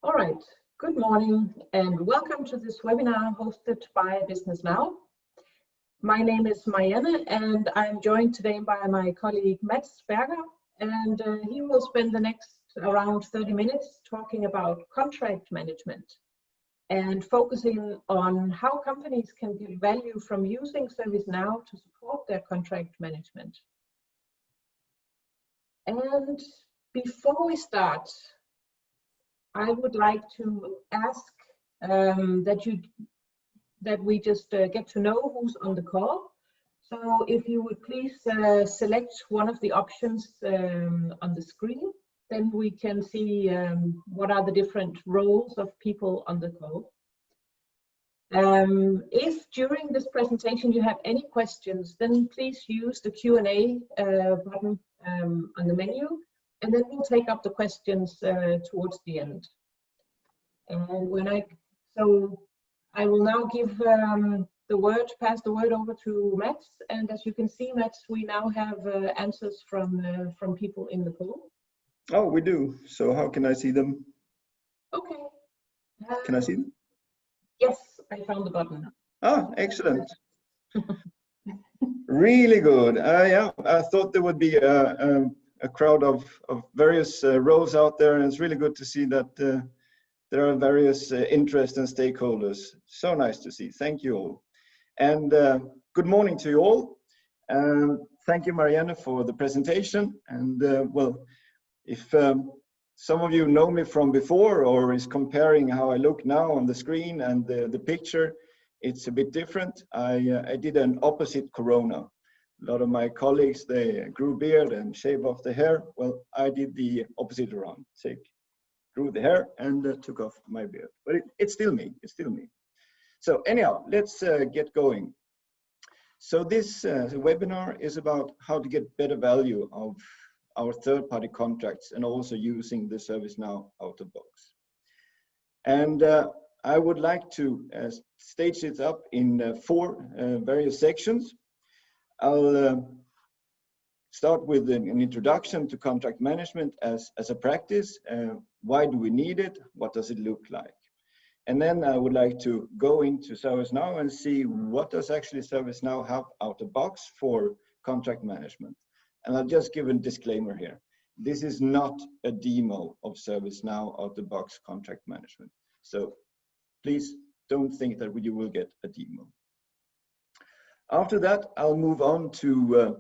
All right, good morning and welcome to this webinar hosted by BusinessNow. My name is Marianne and I'm joined today by my colleague Mats Berger, and he will spend the next around 30 minutes talking about contract management and focusing on how companies can get value from using ServiceNow to support their contract management. And before we start, I would like to ask that we just get to know who's on the call. So if you would please select one of the options on the screen, then we can see what are the different roles of people on the call. If during this presentation you have any questions, then please use the Q&A button on the menu, and then we'll take up the questions towards the end. And I will now give pass the word over to Mats. And as you can see, Mats, we now have answers from people in the call. Oh, we do. So how can I see them? Okay. Can I see them? Yes, I found the button. Ah, excellent. Really good. Yeah, I thought there would be a crowd of various roles out there, and it's really good to see that there are various interests and stakeholders. So nice to see. Thank you all. And good morning to you all. Thank you, Marianne, for the presentation. And well, if some of you know me from before or is comparing how I look now on the screen and the picture, it's a bit different. I did an opposite Corona. A lot of my colleagues, they grew beard and shaved off the hair. Well, I did the opposite around. Grew the hair and took off my beard. But it's still me. It's still me. So anyhow, let's get going. So this webinar is about how to get better value of our third-party contracts and also using the ServiceNow out of box. And I would like to stage it up in four various sections. I'll start with an introduction to contract management as a practice. Why do we need it? What does it look like? And then I would like to go into ServiceNow and see what does actually ServiceNow have out of box for contract management. And I'll just give a disclaimer here. This is not a demo of ServiceNow out of box contract management. So please don't think that you will get a demo. After that, I'll move on to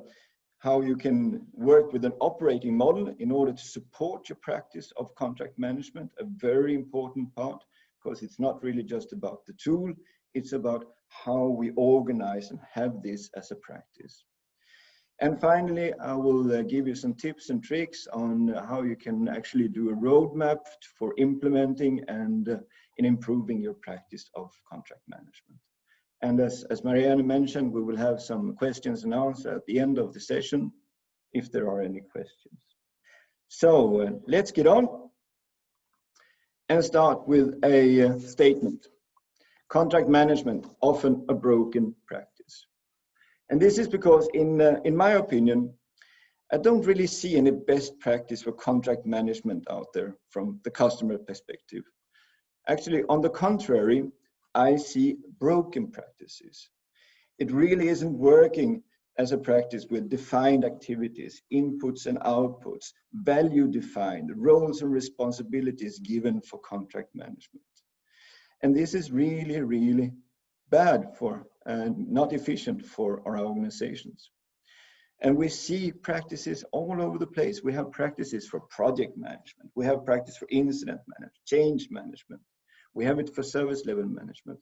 how you can work with an operating model in order to support your practice of contract management, a very important part, because it's not really just about the tool, it's about how we organize and have this as a practice. And finally, I will give you some tips and tricks on how you can actually do a roadmap for implementing and in improving your practice of contract management. And as Marianne mentioned, we will have some questions and answers at the end of the session, if there are any questions. So let's get on and start with a statement. Contract management, often a broken practice. And this is because in my opinion, I don't really see any best practice for contract management out there from the customer perspective. Actually, on the contrary, I see broken practices. It really isn't working as a practice with defined activities, inputs and outputs, value defined, roles and responsibilities given for contract management. And this is really, really bad for and not efficient for our organizations. And we see practices all over the place. We have practices for project management. We have practice for incident management, change management. We have it for service level management,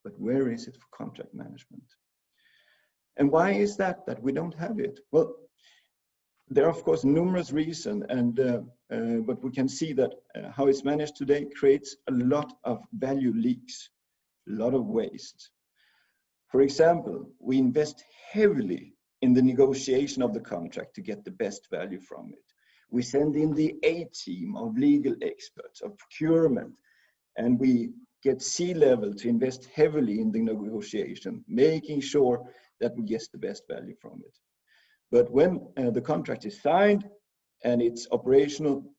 but where is it for contract management? And why is that we don't have it? Well, there are of course numerous reasons, but we can see that how it's managed today creates a lot of value leaks, a lot of waste. For example, we invest heavily in the negotiation of the contract to get the best value from it. We send in the A-team of legal experts, of procurement, and we get C-level to invest heavily in the negotiation, making sure that we get the best value from it. But when the contract is signed and it's operational,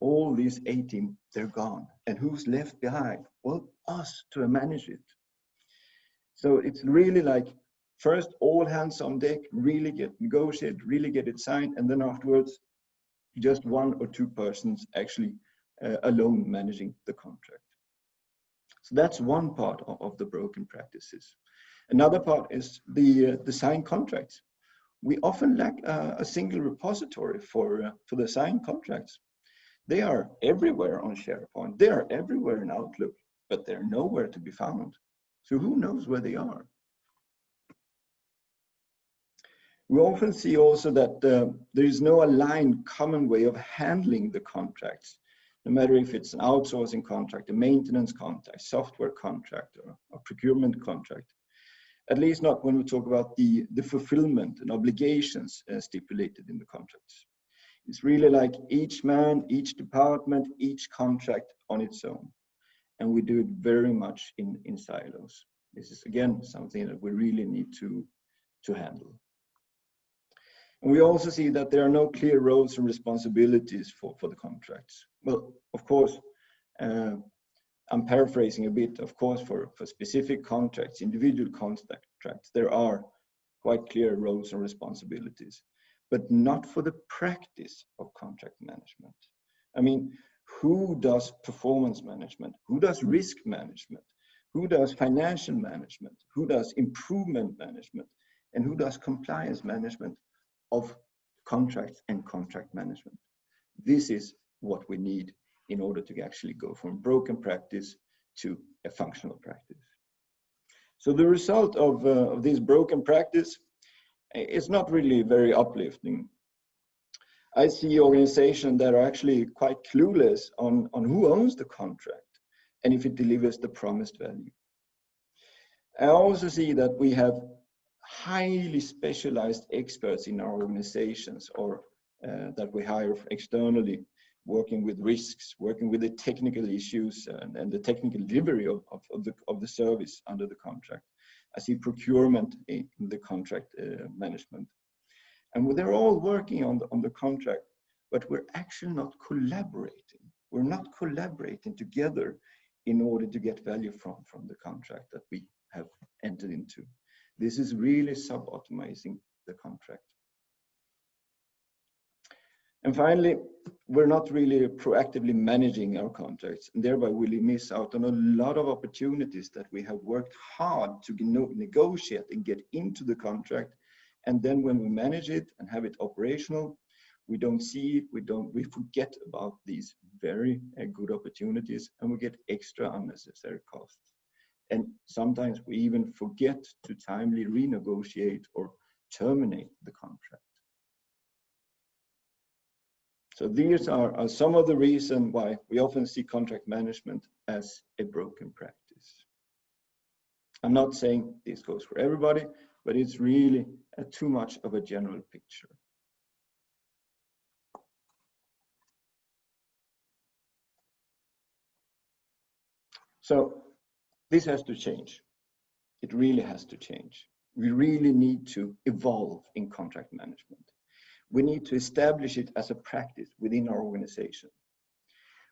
all these 18, they're gone. And who's left behind? Well, us to manage it. So it's really like, first, all hands on deck, really get negotiated, really get it signed, and then afterwards, just 1 or 2 persons actually alone managing the contract. So that's one part of the broken practices. Another part is the signed contracts. We often lack a single repository for the signed contracts. They are everywhere on SharePoint. They are everywhere in Outlook, but they're nowhere to be found. So who knows where they are? We often see also that there is no aligned common way of handling the contracts, no matter if it's an outsourcing contract, a maintenance contract, software contract, or a procurement contract. At least not when we talk about the fulfillment and obligations stipulated in the contracts. It's really like each man, each department, each contract on its own. And we do it very much in silos. This is, again, something that we really need to handle. And we also see that there are no clear roles and responsibilities for the contracts. Well, of course, I'm paraphrasing a bit, of course, for specific contracts, individual contracts, there are quite clear roles and responsibilities, but not for the practice of contract management. I mean, who does performance management? Who does risk management? Who does financial management? Who does improvement management? And who does compliance management of contracts and contract management? This is what we need in order to actually go from broken practice to a functional practice. So the result of this broken practice is not really very uplifting. I see organizations that are actually quite clueless on who owns the contract and if it delivers the promised value. I also see that we have highly specialized experts in our organizations, or that we hire externally, working with risks, working with the technical issues and the technical delivery of the service under the contract. I see procurement in the contract management. And they're all working on the contract, but we're actually not collaborating. We're not collaborating together in order to get value from the contract that we have entered into. This is really sub-optimizing the contract. And finally, we're not really proactively managing our contracts, and thereby we miss out on a lot of opportunities that we have worked hard to negotiate and get into the contract. And then when we manage it and have it operational, we don't see it, we forget about these very good opportunities, and we get extra unnecessary costs. And sometimes we even forget to timely renegotiate or terminate the contract. So these are some of the reasons why we often see contract management as a broken practice. I'm not saying this goes for everybody, but it's really too much of a general picture. So this has to change. It really has to change. We really need to evolve in contract management. We need to establish it as a practice within our organization.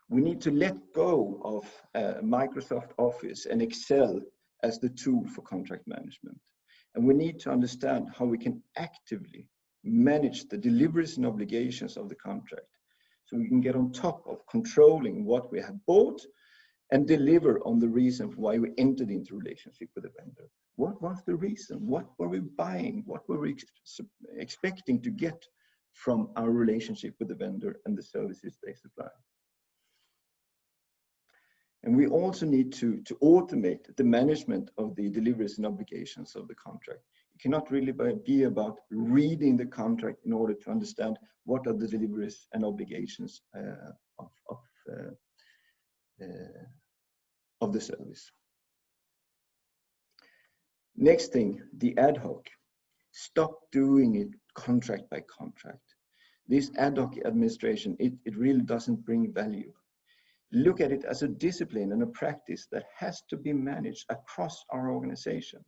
We need to let go of Microsoft Office and Excel as the tool for contract management. And we need to understand how we can actively manage the deliveries and obligations of the contract, so we can get on top of controlling what we have bought and deliver on the reason for why we entered into relationship with the vendor. What was the reason? What were we buying? What were we expecting to get from our relationship with the vendor and the services they supply? And we also need to automate the management of the deliveries and obligations of the contract. It cannot really be about reading the contract in order to understand what are the deliveries and obligations of the service. Next thing, the ad hoc. Stop doing it contract by contract. This ad hoc administration, it really doesn't bring value. Look at it as a discipline and a practice that has to be managed across our organization.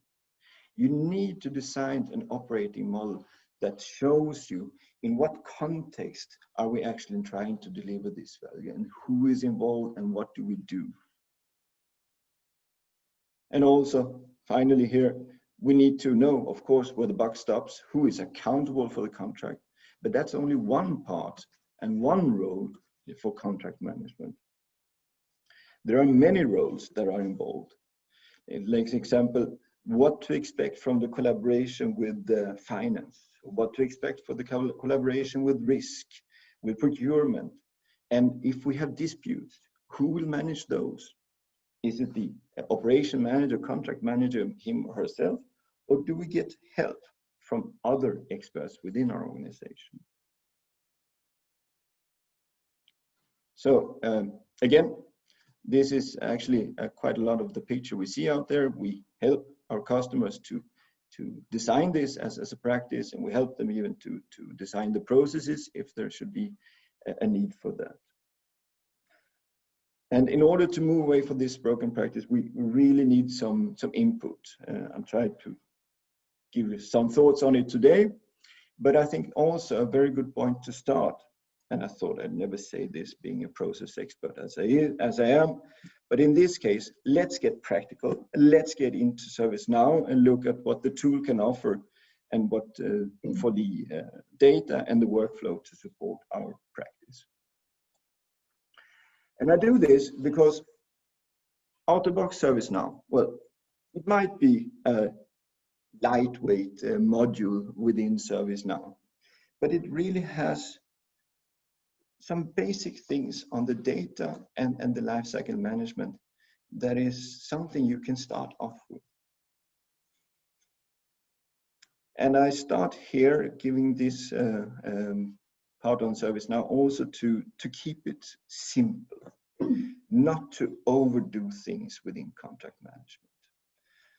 You need to design an operating model that shows you in what context are we actually trying to deliver this value, and who is involved, and what do we do? And also, finally here, we need to know, of course, where the buck stops, who is accountable for the contract, but that's only one part and one role for contract management. There are many roles that are involved. Like example, what to expect from the collaboration with the finance, what to expect for the collaboration with risk, with procurement, and if we have disputes, who will manage those? Is it the operation manager, contract manager, him or herself, or do we get help from other experts within our organization? So again, this is actually quite a lot of the picture we see out there. We help our customers to design this as a practice, and we help them even to design the processes if there should be a need for that. And in order to move away from this broken practice, we really need some input. I'm trying to give you some thoughts on it today, but I think also a very good point to start. And I thought I'd never say this being a process expert as I am, but in this case, let's get practical. Let's get into ServiceNow and look at what the tool can offer and what for the data and the workflow to support our practice. And I do this because out-of-box ServiceNow, well, it might be a lightweight module within ServiceNow, but it really has some basic things on the data and the lifecycle management that is something you can start off with. And I start here giving this part on ServiceNow also to keep it simple, not to overdo things within contract management.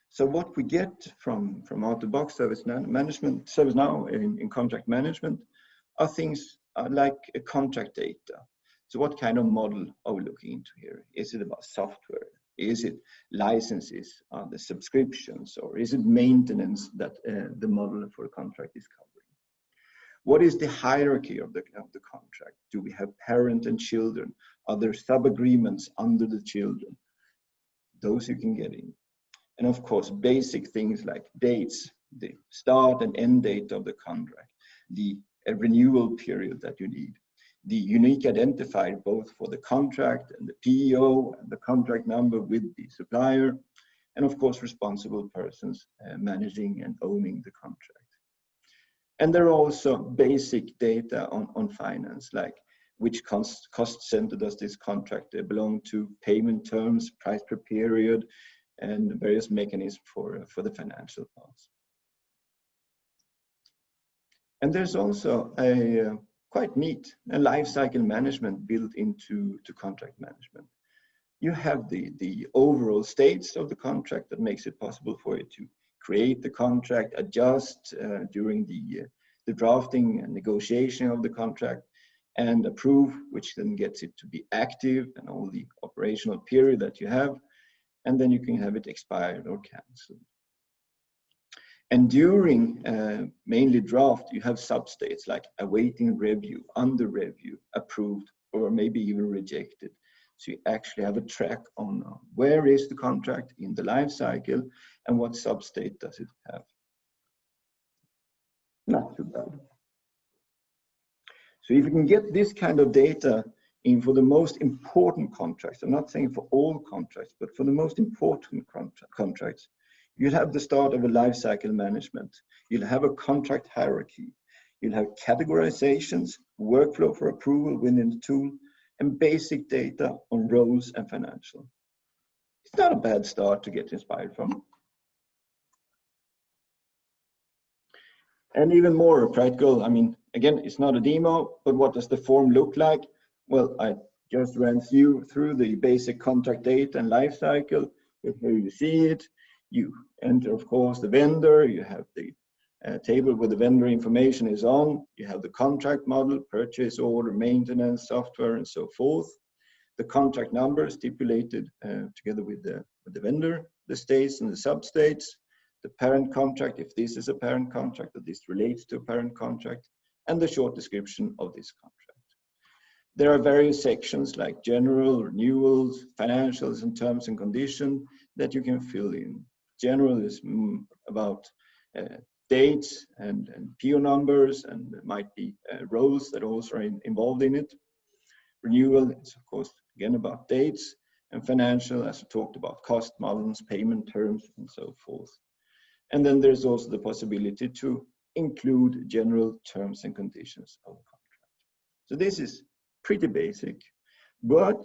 So what we get from out-of-box ServiceNow in contract management are things like a contract data. So what kind of model are we looking into here? Is it about software? Is it licenses, the subscriptions, or is it maintenance that the model for a contract is covering? What is the hierarchy of the contract? Do we have parent and children? Are there sub-agreements under the children? Those you can get in. And of course, basic things like dates, the start and end date of the contract, the renewal period that you need, the unique identifier both for the contract and the PEO and the contract number with the supplier, and of course, responsible persons managing and owning the contract. And there are also basic data on finance, like which cost center does this contract belong to, payment terms, price per period, and various mechanisms for the financial parts. And there's also a quite neat lifecycle management built into contract management. You have the overall states of the contract that makes it possible for you to create the contract, adjust during the drafting and negotiation of the contract, and approve, which then gets it to be active and all the operational period that you have, and then you can have it expired or canceled. And during mainly draft, you have substates like awaiting review, under review, approved, or maybe even rejected. So you actually have a track on where is the contract in the life cycle and what substate does it have. Not too bad. So if you can get this kind of data in for the most important contracts, I'm not saying for all contracts, but for the most important contracts, you'll have the start of a life cycle management. You'll have a contract hierarchy. You'll have categorizations, workflow for approval within the tool, and basic data on roles and financial. It's not a bad start to get inspired from. And even more practical, I mean, again, it's not a demo, but what does the form look like? Well, I just ran through the basic contract data and life cycle. Here you see it. You enter, of course, the vendor. You have the table where the vendor information is on. You have the contract model, purchase order, maintenance, software, and so forth. The contract number stipulated together with the vendor, the states and the substates, the parent contract, if this is a parent contract, that this relates to a parent contract, and the short description of this contract. There are various sections like general, renewals, financials, and terms and conditions that you can fill in. General is about dates and PO numbers, and there might be roles that also are involved in it. Renewal is, of course, again about dates, and financial, as we talked about, cost models, payment terms, and so forth. And then there's also the possibility to include general terms and conditions of the contract. So this is pretty basic, but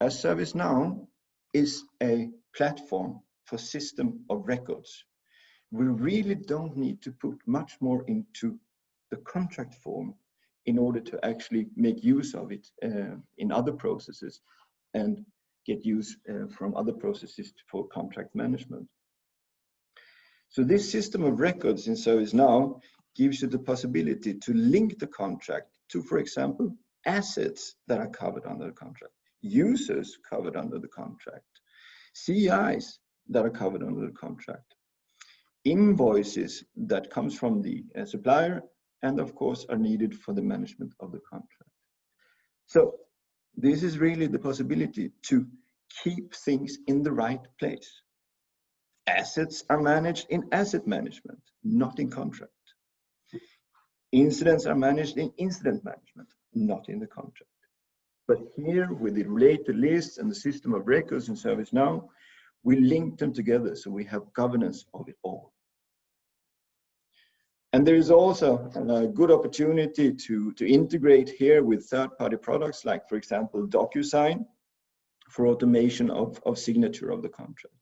as ServiceNow is a platform for system of records, we really don't need to put much more into the contract form in order to actually make use of it in other processes and get use from other processes for contract management. So this system of records in ServiceNow gives you the possibility to link the contract to, for example, assets that are covered under the contract, users covered under the contract, CIs that are covered under the contract, invoices that comes from the supplier, and of course are needed for the management of the contract. So this is really the possibility to keep things in the right place. Assets are managed in asset management, not in contract. Incidents are managed in incident management, not in the contract. But here, with the related lists and the system of records in ServiceNow, we link them together so we have governance of it all. And there is also a good opportunity to integrate here with third-party products, like, for example, DocuSign for automation of signature of the contract.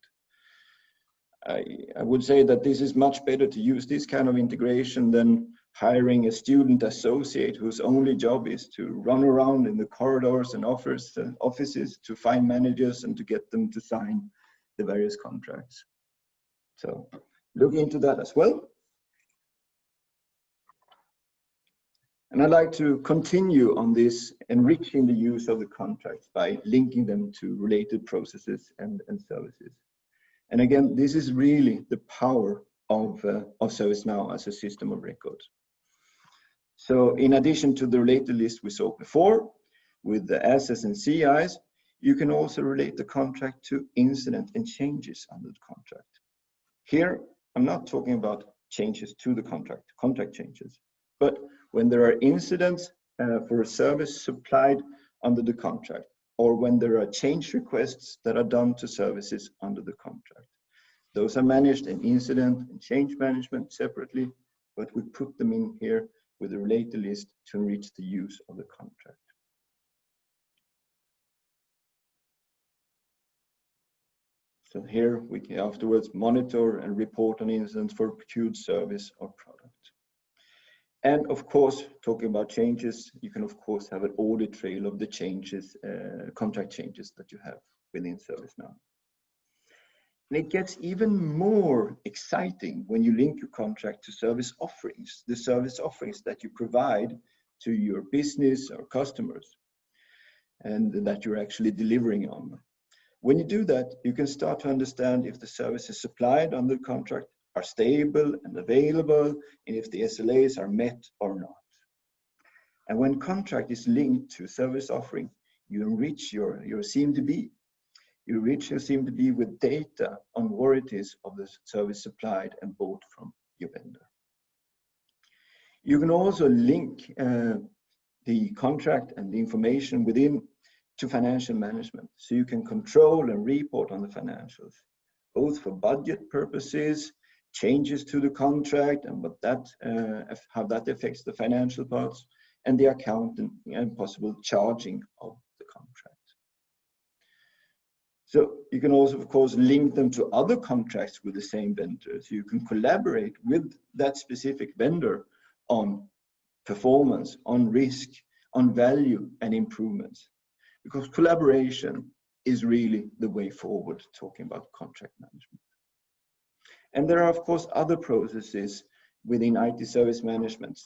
I would say that this is much better to use this kind of integration than hiring a student associate whose only job is to run around in the corridors and offices to find managers and to get them to sign the various contracts. So look into that as well. And I'd like to continue on this, enriching the use of the contracts by linking them to related processes and services. And again, this is really the power of ServiceNow as a system of records. So in addition to the related list we saw before, with the assets and CIs, you can also relate the contract to incident and changes under the contract. Here, I'm not talking about changes to the contract changes, but when there are incidents for a service supplied under the contract, or when there are change requests that are done to services under the contract. Those are managed in incident and change management separately, but we put them in here with a related list to enrich the use of the contract. So here we can afterwards monitor and report on incidents for procured service or product. And of course, talking about changes, you can of course have an audit trail of the changes, contract changes that you have within ServiceNow. And it gets even more exciting when you link your contract to service offerings, the service offerings that you provide to your business or customers, and that you're actually delivering on. When you do that, you can start to understand if the services supplied under the contract are stable and available, and if the SLAs are met or not. And when contract is linked to service offering, you enrich your CMDB. You enrich your CMDB with data on warranties of the service supplied and bought from your vendor. You can also link the contract and the information within to financial management, so you can control and report on the financials, both for budget purposes, changes to the contract, and what that how that affects the financial parts, and the accounting and possible charging of the contract. So you can also, of course, link them to other contracts with the same vendor. So you can collaborate with that specific vendor on performance, on risk, on value and improvements. Because collaboration is really the way forward talking about contract management. And there are, of course, other processes within IT service management,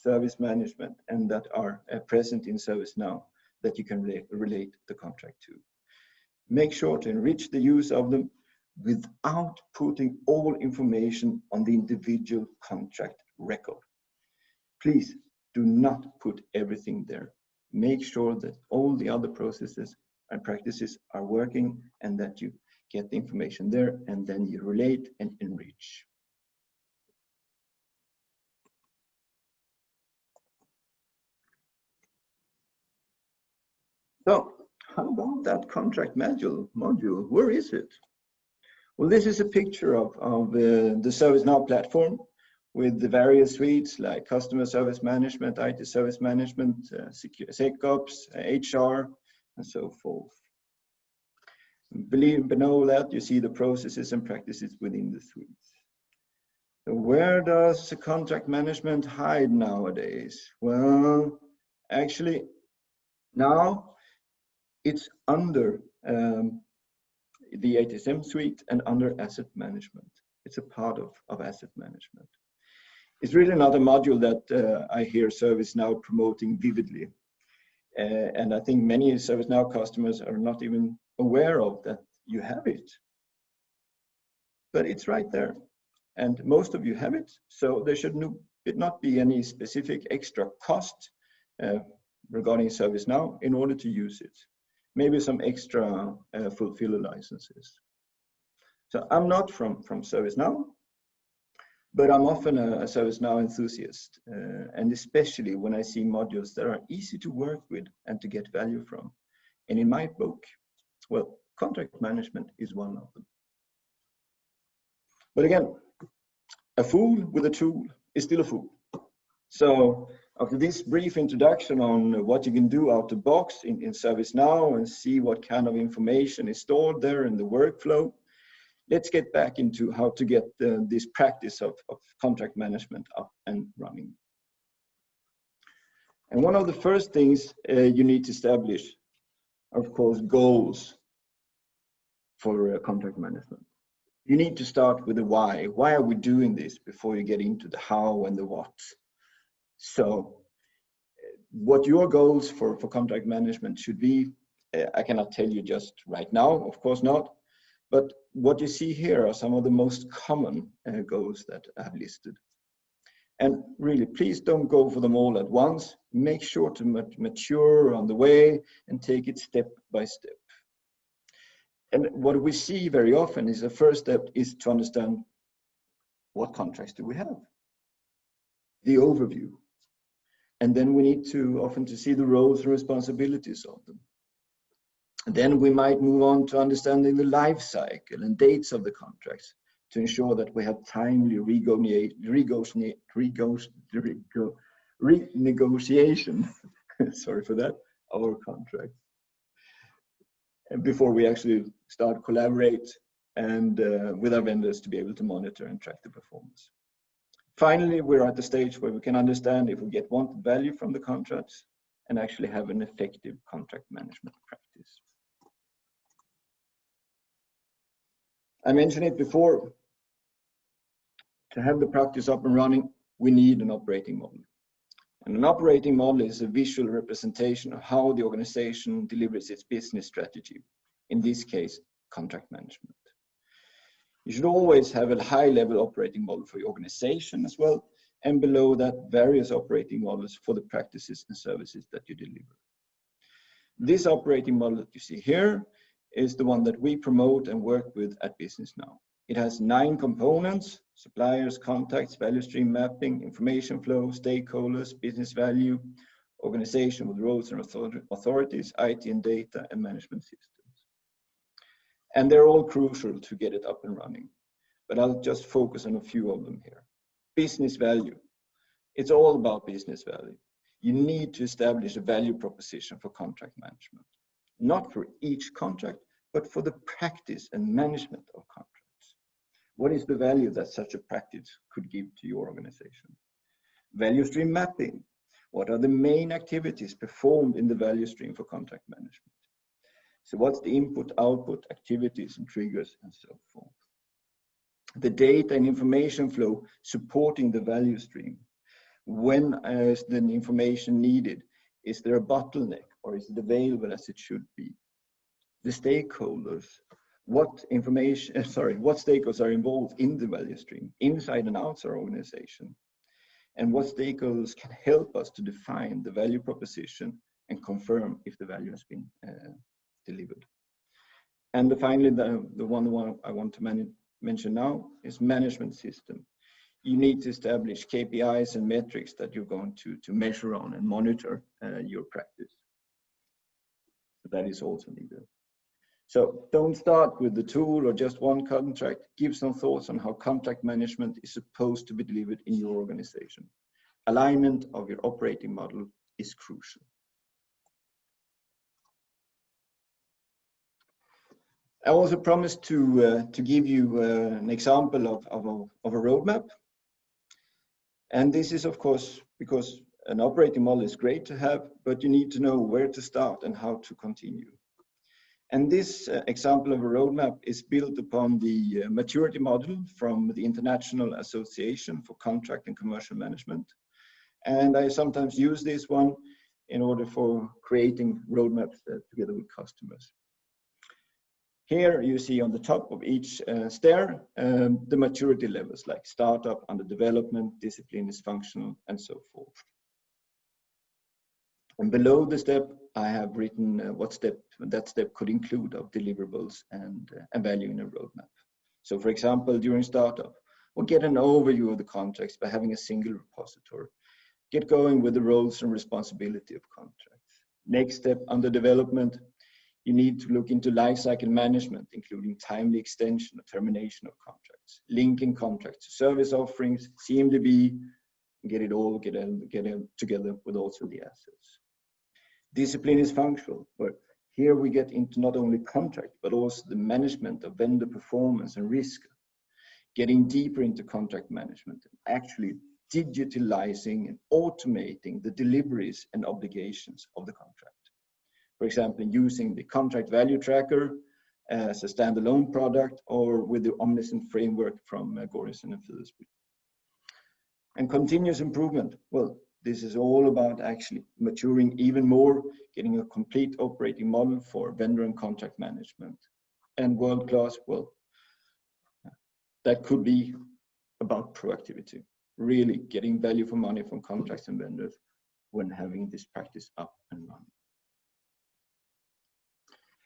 and that are present in ServiceNow that you can relate the contract to. Make sure to enrich the use of them without putting all information on the individual contract record. Please do not put everything there. Make sure that all the other processes and practices are working and that you get the information there, and then you relate and enrich. So how about that contract module? Where is it? Well, this is a picture of the ServiceNow platform with the various suites like customer service management, IT service management, SecOps, HR, and so forth. Below that, you see the processes and practices within the suites. So where does the contract management hide nowadays? Well, actually, now it's under the HSM suite and under asset management. It's a part of asset management. It's really not a module that I hear ServiceNow promoting vividly. And I think many ServiceNow customers are not even aware of that you have it. But it's right there. And most of you have it. So there should not be any specific extra cost regarding ServiceNow in order to use it. Maybe some extra fulfiller licenses. So I'm not from ServiceNow, but I'm often a ServiceNow enthusiast, and especially when I see modules that are easy to work with and to get value from. And in my book, well, contract management is one of them. But again, a fool with a tool is still a fool. So after this brief introduction on what you can do out the box in ServiceNow and see what kind of information is stored there in the workflow, let's get back into how to get this practice of contract management up and running. And one of the first things you need to establish, of course, goals for contract management. You need to start with the why. Why are we doing this before you get into the how and the what? So what your goals for contract management should be, I cannot tell you just right now, of course not. But what you see here are some of the most common goals that I have listed. And really, please don't go for them all at once. Make sure to mature on the way and take it step by step. And what we see very often is the first step is to understand what contracts do we have, the overview. And then we need to often to see the roles and responsibilities of them. And then we might move on to understanding the life cycle and dates of the contracts to ensure that we have timely renegotiation, sorry for that, our contracts. And before we actually start collaborate and with our vendors to be able to monitor and track the performance. Finally, we're at the stage where we can understand if we get wanted value from the contracts and actually have an effective contract management practice. I mentioned it before, to have the practice up and running, we need an operating model. And an operating model is a visual representation of how the organization delivers its business strategy, in this case, contract management. You should always have a high-level operating model for your organization as well, and below that, various operating models for the practices and services that you deliver. This operating model that you see here is the one that we promote and work with at BusinessNow. It has 9 components: suppliers, contacts, value stream mapping, information flow, stakeholders, business value, organization with roles and authorities, IT and data, and management systems. And they're all crucial to get it up and running. But I'll just focus on a few of them here. Business value. It's all about business value. You need to establish a value proposition for contract management. Not for each contract, but for the practice and management of contracts. What is the value that such a practice could give to your organization? Value stream mapping. What are the main activities performed in the value stream for contract management? So what's the input, output, activities, and triggers, and so forth? The data and information flow supporting the value stream. When is the information needed? Is there a bottleneck, or is it available as it should be? The stakeholders. What stakeholders are involved in the value stream, inside and outside our organization? and what stakeholders can help us to define the value proposition and confirm if the value has been delivered. And finally, the one I want to mention now is management system. You need to establish KPIs and metrics that you're going to measure on and monitor your practice. So that is also needed. So don't start with the tool or just one contract. Give some thoughts on how contract management is supposed to be delivered in your organization. Alignment of your operating model is crucial. I also promised to give you an example of a roadmap. And this is, of course, because an operating model is great to have, but you need to know where to start and how to continue. And this example of a roadmap is built upon the maturity model from the International Association for Contract and Commercial Management. And I sometimes use this one in order for creating roadmaps together with customers. Here you see on the top of each stair the maturity levels like startup, under development, discipline is functional, and so forth. And below the step, I have written what step that step could include of deliverables and value in a roadmap. So for example, during startup, we'll get an overview of the contracts by having a single repository. Get going with the roles and responsibility of contracts. Next step, under development, you need to look into lifecycle management, including timely extension or termination of contracts, linking contracts to service offerings, CMDB, and get it all together with also the assets. Discipline is functional, but here we get into not only contract, but also the management of vendor performance and risk, getting deeper into contract management, actually digitalizing and automating the deliveries and obligations of the contract. For example, using the contract value tracker as a standalone product or with the Omniscient framework from Gorison and Philipsby. And continuous improvement, well, this is all about actually maturing even more, getting a complete operating model for vendor and contract management. And world-class, well, that could be about proactivity, really getting value for money from contracts and vendors when having this practice up and running.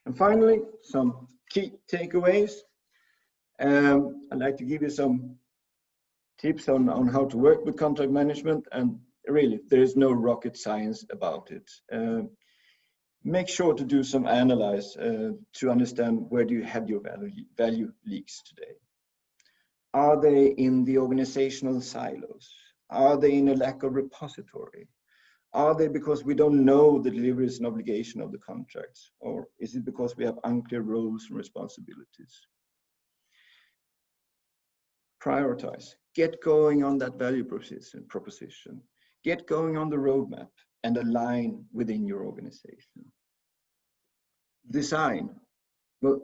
And finally, some key takeaways. I'd like to give you some tips on how to work with contract management, and really, there is no rocket science about it. Make sure to do some analyze to understand where do you have your value leaks today. Are they in the organizational silos? Are they in a lack of repository? Are they because we don't know the deliveries and obligation of the contracts? Or is it because we have unclear roles and responsibilities? Prioritize. Get going on that value proposition. Get going on the roadmap and align within your organization. Design. Well,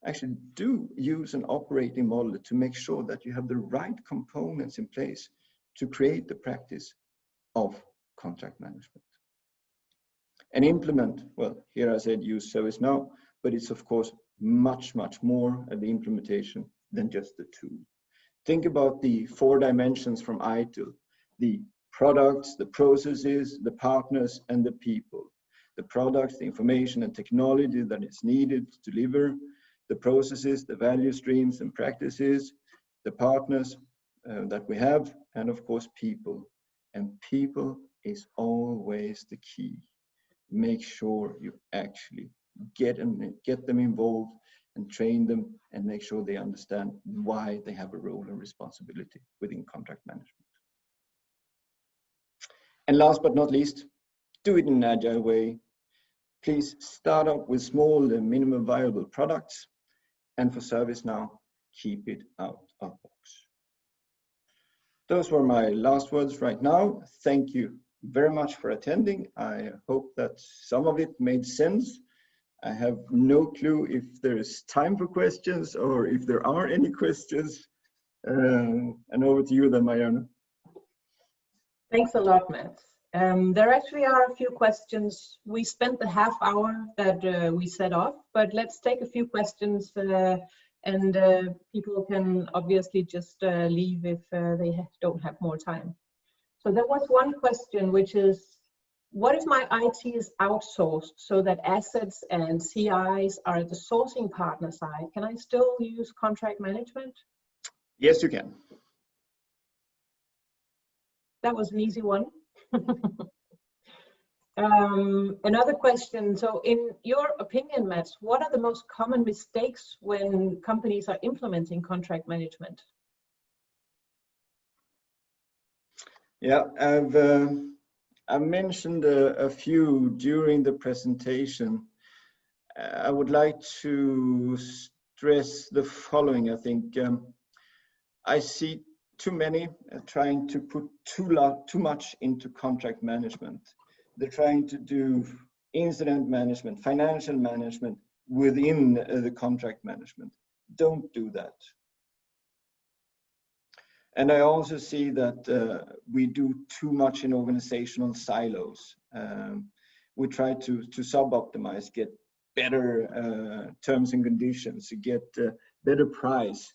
actually do use an operating model to make sure that you have the right components in place to create the practice of contract management. And implement, well, here I said use ServiceNow, but it's of course much more of the implementation than just the tool. Think about the 4 dimensions from ITIL, the products, the processes, the partners, and the people. The products, the information and technology that is needed to deliver, the processes, the value streams and practices, the partners that we have, and of course people. And people is always the key. Make sure you actually get them involved and train them and make sure they understand why they have a role and responsibility within contract management. And last but not least, do it in an agile way. Please start up with small and minimum viable products. And for ServiceNow, keep it out of box. Those were my last words right now. Thank you very much for attending. I hope that some of it made sense. I have no clue if there is time for questions or if there are any questions. And over to you then, Marianne. Thanks a lot, Matt. There actually are a few questions. We spent the half hour that we set off, but let's take a few questions and people can obviously just leave if they don't have more time. So there was one question, which is, what if my IT is outsourced so that assets and CIs are at the sourcing partner side? Can I still use contract management? Yes, you can. That was an easy one. Another question. So in your opinion, Mats, what are the most common mistakes when companies are implementing contract management? Yeah, I mentioned a few during the presentation. I would like to stress the following. I think I see too many trying to put too much into contract management. They're trying to do incident management, financial management within the contract management. Don't do that. And I also see that we do too much in organizational silos. We try to sub-optimize, get better terms and conditions, get better price,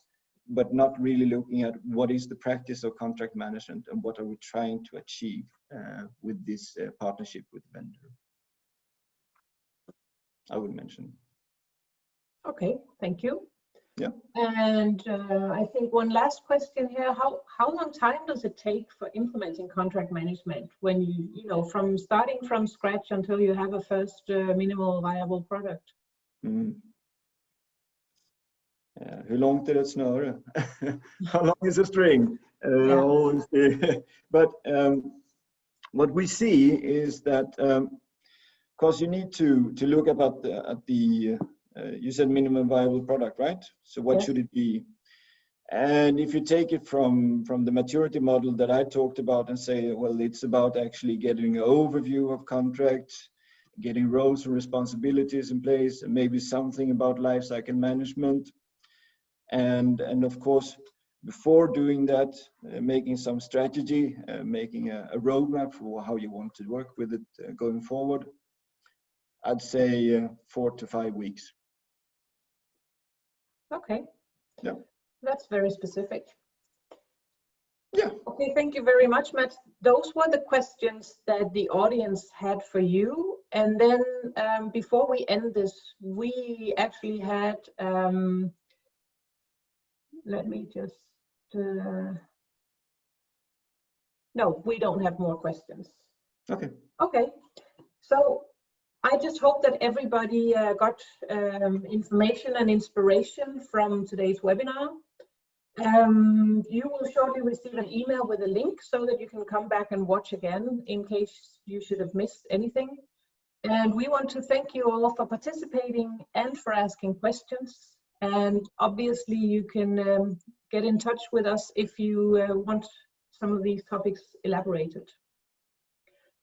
but not really looking at what is the practice of contract management and what are we trying to achieve with this partnership with vendor. I would mention. Okay, thank you. Yeah. And I think one last question here, how long time does it take for implementing contract management when you know, from starting from scratch until you have a first minimal viable product? Hur långt är ett snöre? How long is a string? But what we see is that because you need to look at the you said minimum viable product, right? So what should it be? And if you take it from the maturity model that I talked about and say, well, it's about actually getting an overview of contracts, getting roles and responsibilities in place, and maybe something about lifecycle management. And of course, before doing that, making some strategy, making a roadmap for how you want to work with it going forward, I'd say 4 to 5 weeks. Okay. Yeah. That's very specific. Yeah. Okay, thank you very much, Matt. Those were the questions that the audience had for you. And then before we end this, we actually had, let me just, no, we don't have more questions. Okay. Okay, so I just hope that everybody got information and inspiration from today's webinar. You will shortly receive an email with a link so that you can come back and watch again in case you should have missed anything. And we want to thank you all for participating and for asking questions. And obviously you can get in touch with us if you want some of these topics elaborated.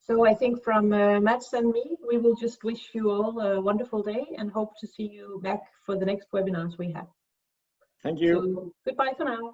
So I think from Mats and me, we will just wish you all a wonderful day and hope to see you back for the next webinars we have. Thank you. So, goodbye for now.